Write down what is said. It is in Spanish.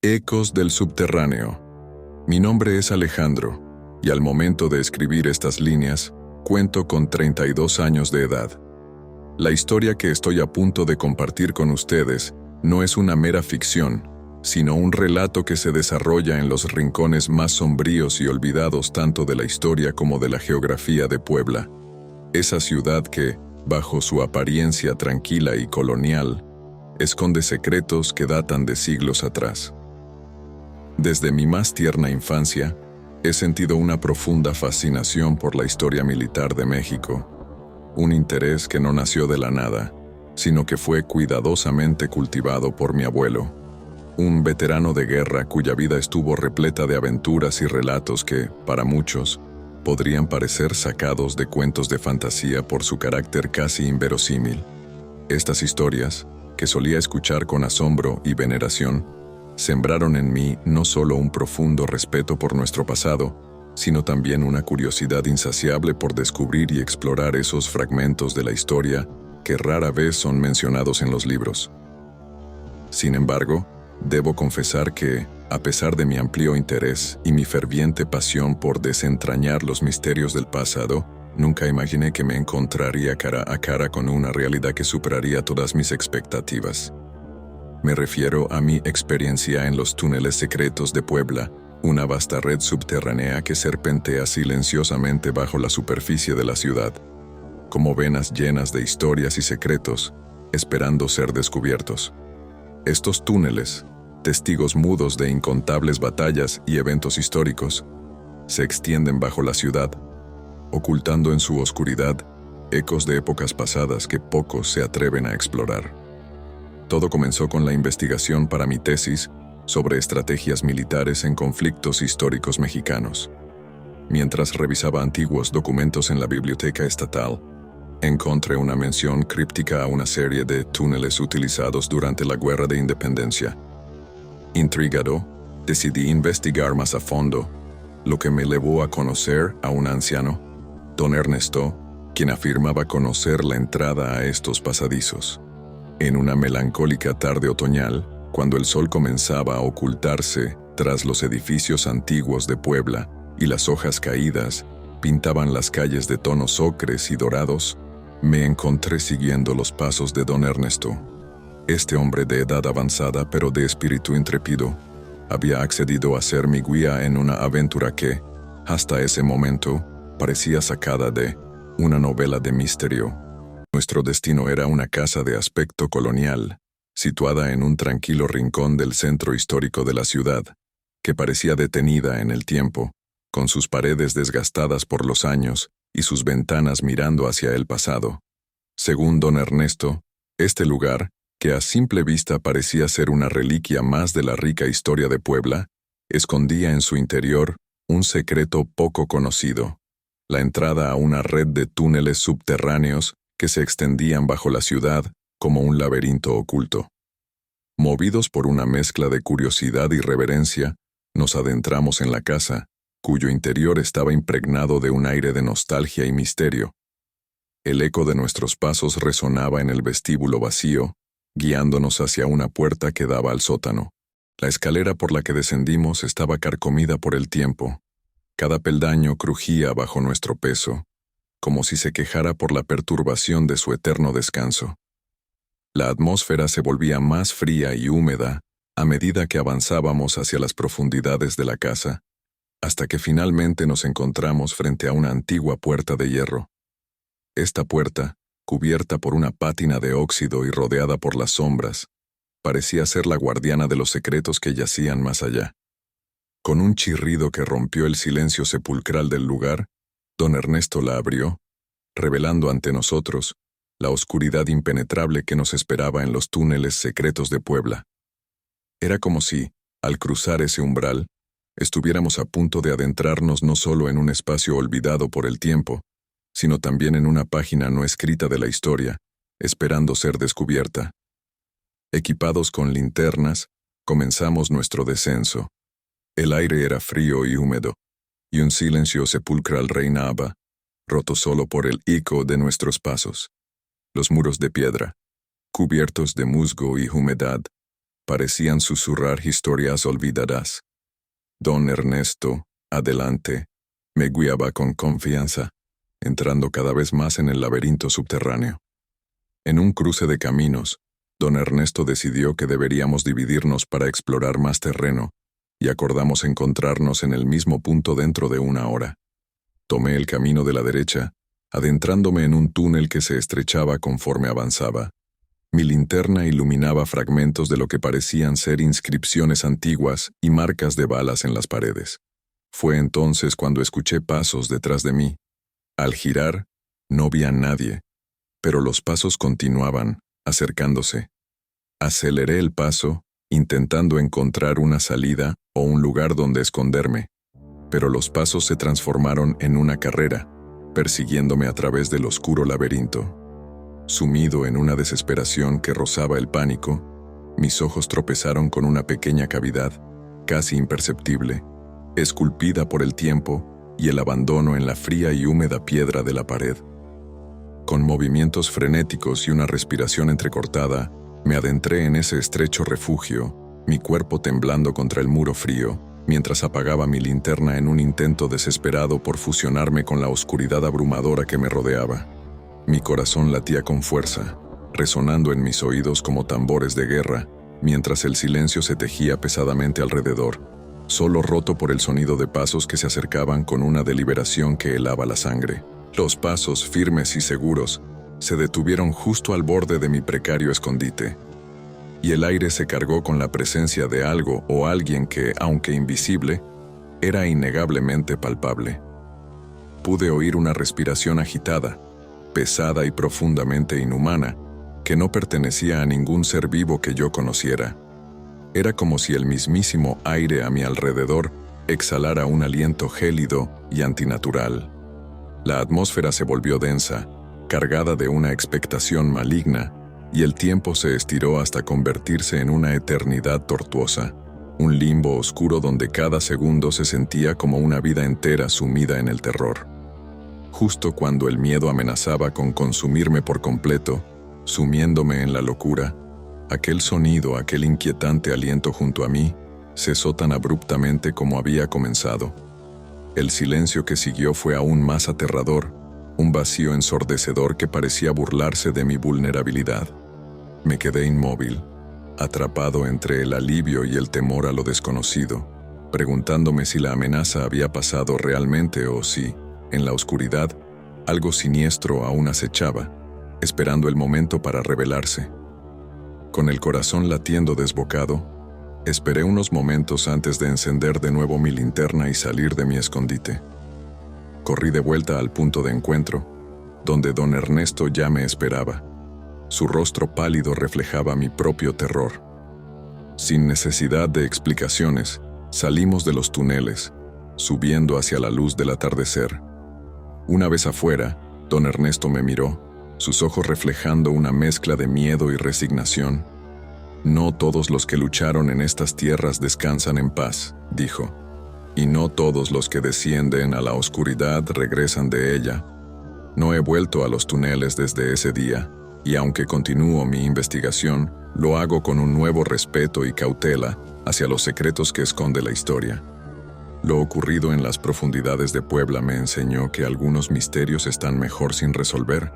Ecos del subterráneo. Mi nombre es Alejandro, y al momento de escribir estas líneas, cuento con 32 años de edad. La historia que estoy a punto de compartir con ustedes no es una mera ficción, sino un relato que se desarrolla en los rincones más sombríos y olvidados tanto de la historia como de la geografía de Puebla. Esa ciudad que, bajo su apariencia tranquila y colonial, esconde secretos que datan de siglos atrás. Desde mi más tierna infancia, he sentido una profunda fascinación por la historia militar de México, un interés que no nació de la nada, sino que fue cuidadosamente cultivado por mi abuelo, un veterano de guerra cuya vida estuvo repleta de aventuras y relatos que, para muchos, podrían parecer sacados de cuentos de fantasía por su carácter casi inverosímil. Estas historias, que solía escuchar con asombro y veneración, sembraron en mí no solo un profundo respeto por nuestro pasado, sino también una curiosidad insaciable por descubrir y explorar esos fragmentos de la historia que rara vez son mencionados en los libros. Sin embargo, debo confesar que, a pesar de mi amplio interés y mi ferviente pasión por desentrañar los misterios del pasado, nunca imaginé que me encontraría cara a cara con una realidad que superaría todas mis expectativas. Me refiero a mi experiencia en los túneles secretos de Puebla, una vasta red subterránea que serpentea silenciosamente bajo la superficie de la ciudad, como venas llenas de historias y secretos, esperando ser descubiertos. Estos túneles, testigos mudos de incontables batallas y eventos históricos, se extienden bajo la ciudad, ocultando en su oscuridad ecos de épocas pasadas que pocos se atreven a explorar. Todo comenzó con la investigación para mi tesis sobre estrategias militares en conflictos históricos mexicanos. Mientras revisaba antiguos documentos en la biblioteca estatal, encontré una mención críptica a una serie de túneles utilizados durante la Guerra de Independencia. Intrigado, decidí investigar más a fondo, lo que me llevó a conocer a un anciano, don Ernesto, quien afirmaba conocer la entrada a estos pasadizos. En una melancólica tarde otoñal, cuando el sol comenzaba a ocultarse tras los edificios antiguos de Puebla y las hojas caídas pintaban las calles de tonos ocres y dorados, me encontré siguiendo los pasos de don Ernesto. Este hombre de edad avanzada pero de espíritu intrépido había accedido a ser mi guía en una aventura que, hasta ese momento, parecía sacada de una novela de misterio. Nuestro destino era una casa de aspecto colonial, situada en un tranquilo rincón del centro histórico de la ciudad, que parecía detenida en el tiempo, con sus paredes desgastadas por los años y sus ventanas mirando hacia el pasado. Según don Ernesto, este lugar, que a simple vista parecía ser una reliquia más de la rica historia de Puebla, escondía en su interior un secreto poco conocido: la entrada a una red de túneles subterráneos que se extendían bajo la ciudad como un laberinto oculto. Movidos por una mezcla de curiosidad y reverencia, nos adentramos en la casa, cuyo interior estaba impregnado de un aire de nostalgia y misterio. El eco de nuestros pasos resonaba en el vestíbulo vacío, guiándonos hacia una puerta que daba al sótano. La escalera por la que descendimos estaba carcomida por el tiempo. Cada peldaño crujía bajo nuestro peso, como si se quejara por la perturbación de su eterno descanso. La atmósfera se volvía más fría y húmeda a medida que avanzábamos hacia las profundidades de la casa, hasta que finalmente nos encontramos frente a una antigua puerta de hierro. Esta puerta, cubierta por una pátina de óxido y rodeada por las sombras, parecía ser la guardiana de los secretos que yacían más allá. Con un chirrido que rompió el silencio sepulcral del lugar, don Ernesto la abrió, revelando ante nosotros la oscuridad impenetrable que nos esperaba en los túneles secretos de Puebla. Era como si, al cruzar ese umbral, estuviéramos a punto de adentrarnos no solo en un espacio olvidado por el tiempo, sino también en una página no escrita de la historia, esperando ser descubierta. Equipados con linternas, comenzamos nuestro descenso. El aire era frío y húmedo, y un silencio sepulcral reinaba, roto solo por el eco de nuestros pasos. Los muros de piedra, cubiertos de musgo y humedad, parecían susurrar historias olvidadas. Don Ernesto, adelante, me guiaba con confianza, entrando cada vez más en el laberinto subterráneo. En un cruce de caminos, don Ernesto decidió que deberíamos dividirnos para explorar más terreno, y acordamos encontrarnos en el mismo punto dentro de 1 hora. Tomé el camino de la derecha, adentrándome en un túnel que se estrechaba conforme avanzaba. Mi linterna iluminaba fragmentos de lo que parecían ser inscripciones antiguas y marcas de balas en las paredes. Fue entonces cuando escuché pasos detrás de mí. Al girar, no vi a nadie, pero los pasos continuaban, acercándose. Aceleré el paso, intentando encontrar una salida o un lugar donde esconderme, pero los pasos se transformaron en una carrera, persiguiéndome a través del oscuro laberinto. Sumido en una desesperación que rozaba el pánico, mis ojos tropezaron con una pequeña cavidad, casi imperceptible, esculpida por el tiempo y el abandono en la fría y húmeda piedra de la pared. Con movimientos frenéticos y una respiración entrecortada, me adentré en ese estrecho refugio, mi cuerpo temblando contra el muro frío, mientras apagaba mi linterna en un intento desesperado por fusionarme con la oscuridad abrumadora que me rodeaba. Mi corazón latía con fuerza, resonando en mis oídos como tambores de guerra, mientras el silencio se tejía pesadamente alrededor, solo roto por el sonido de pasos que se acercaban con una deliberación que helaba la sangre. Los pasos, firmes y seguros, se detuvieron justo al borde de mi precario escondite, y el aire se cargó con la presencia de algo o alguien que, aunque invisible, era innegablemente palpable. Pude oír una respiración agitada, pesada y profundamente inhumana, que no pertenecía a ningún ser vivo que yo conociera. Era como si el mismísimo aire a mi alrededor exhalara un aliento gélido y antinatural. La atmósfera se volvió densa, cargada de una expectación maligna, y el tiempo se estiró hasta convertirse en una eternidad tortuosa, un limbo oscuro donde cada segundo se sentía como una vida entera sumida en el terror. Justo cuando el miedo amenazaba con consumirme por completo, sumiéndome en la locura, aquel sonido, aquel inquietante aliento junto a mí, cesó tan abruptamente como había comenzado. El silencio que siguió fue aún más aterrador, un vacío ensordecedor que parecía burlarse de mi vulnerabilidad. Me quedé inmóvil, atrapado entre el alivio y el temor a lo desconocido, preguntándome si la amenaza había pasado realmente o si, en la oscuridad, algo siniestro aún acechaba, esperando el momento para revelarse. Con el corazón latiendo desbocado, esperé unos momentos antes de encender de nuevo mi linterna y salir de mi escondite. Corrí de vuelta al punto de encuentro, donde don Ernesto ya me esperaba. Su rostro pálido reflejaba mi propio terror. Sin necesidad de explicaciones, salimos de los túneles, subiendo hacia la luz del atardecer. Una vez afuera, don Ernesto me miró, sus ojos reflejando una mezcla de miedo y resignación. «No todos los que lucharon en estas tierras descansan en paz», dijo, «y no todos los que descienden a la oscuridad regresan de ella. No he vuelto a los túneles desde ese día, y aunque continúo mi investigación, lo hago con un nuevo respeto y cautela hacia los secretos que esconde la historia. Lo ocurrido en las profundidades de Puebla me enseñó que algunos misterios están mejor sin resolver,